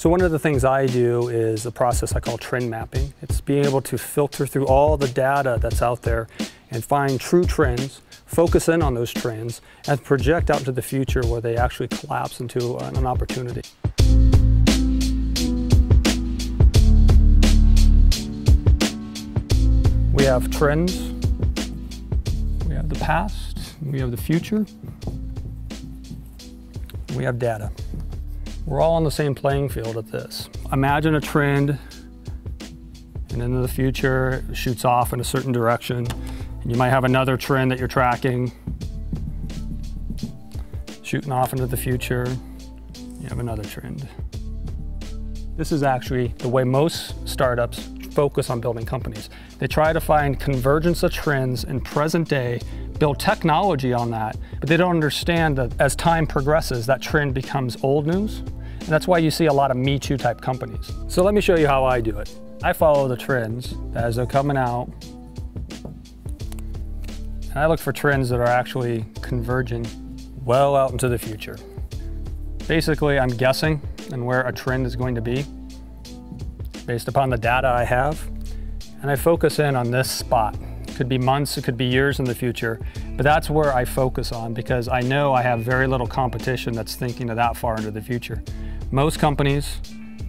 So one of the things I do is a process I call trend mapping. It's being able to filter through all the data that's out there and find true trends, focus in on those trends, and project out into the future where they actually collapse into an opportunity. We have trends, we have the past, we have the future, we have data. We're all on the same playing field at this. Imagine a trend, and into the future it shoots off in a certain direction. And you might have another trend that you're tracking, shooting off into the future. You have another trend. This is actually the way most startups focus on building companies. They try to find convergence of trends in present day, build technology on that, but they don't understand that as time progresses, that trend becomes old news. And that's why you see a lot of Me Too type companies. So let me show you how I do it. I follow the trends as they're coming out, and I look for trends that are actually converging well out into the future. Basically, I'm guessing on where a trend is going to be based upon the data I have, and I focus in on this spot. It could be months, it could be years in the future, but that's where I focus on because I know I have very little competition that's thinking of that far into the future. Most companies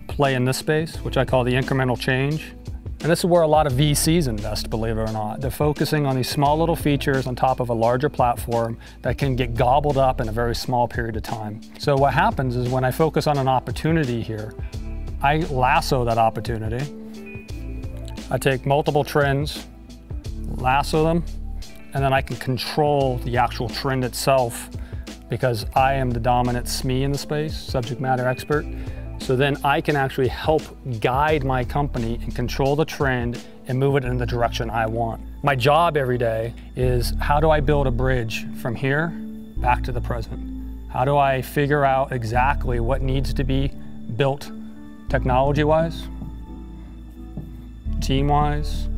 play in this space, which I call the incremental change. And this is where a lot of VCs invest, believe it or not. They're focusing on these small little features on top of a larger platform that can get gobbled up in a very small period of time. So what happens is when I focus on an opportunity here, I lasso that opportunity. I take multiple trends, lasso them, and then I can control the actual trend itself because I am the dominant SME in the space, subject matter expert. So then I can actually help guide my company and control the trend and move it in the direction I want. My job every day is how do I build a bridge from here back to the present? How do I figure out exactly what needs to be built technology-wise, team-wise,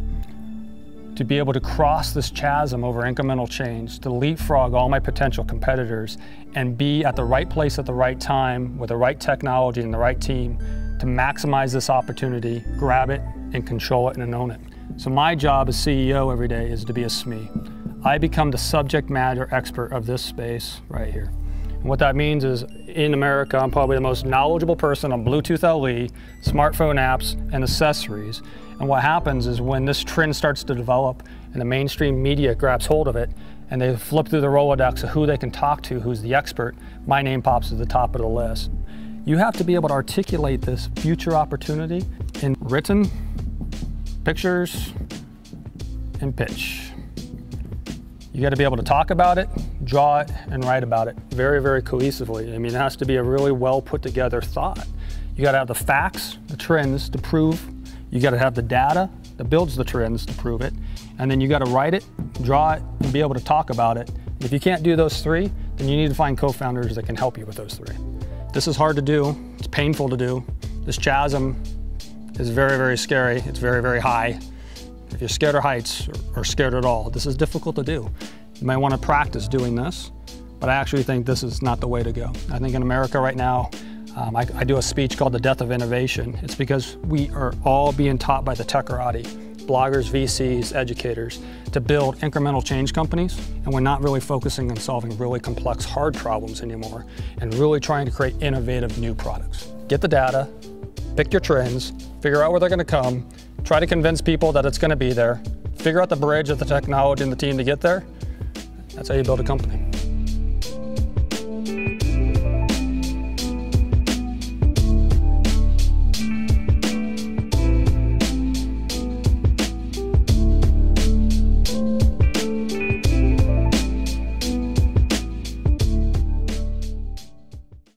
to be able to cross this chasm over incremental change, to leapfrog all my potential competitors and be at the right place at the right time with the right technology and the right team to maximize this opportunity, grab it, and control it and own it. So my job as CEO every day is to be a SME. I become the subject matter expert of this space right here. And what that means is in America, I'm probably the most knowledgeable person on Bluetooth LE, smartphone apps, and accessories. And what happens is when this trend starts to develop and the mainstream media grabs hold of it and they flip through the Rolodex of who they can talk to, who's the expert, my name pops at the top of the list. You have to be able to articulate this future opportunity in written, pictures, and pitch. You got to be able to talk about it, draw it, and write about it very, very cohesively. I mean, it has to be a really well put together thought. You got to have the facts, the trends to prove. You got to have the data that builds the trends to prove it. And then you got to write it, draw it, and be able to talk about it. If you can't do those three, then you need to find co-founders that can help you with those three. This is hard to do. It's painful to do. This chasm is very, very scary. It's very, very high. If you're scared of heights or scared at all, this is difficult to do. You might want to practice doing this, but I actually think this is not the way to go. I think in America right now, I do a speech called The Death of Innovation. It's because we are all being taught by the technorati, bloggers, VCs, educators, to build incremental change companies, and we're not really focusing on solving really complex, hard problems anymore, and really trying to create innovative new products. Get the data, pick your trends, figure out where they're going to come, try to convince people that it's going to be there, figure out the bridge of the technology and the team to get there. That's how you build a company.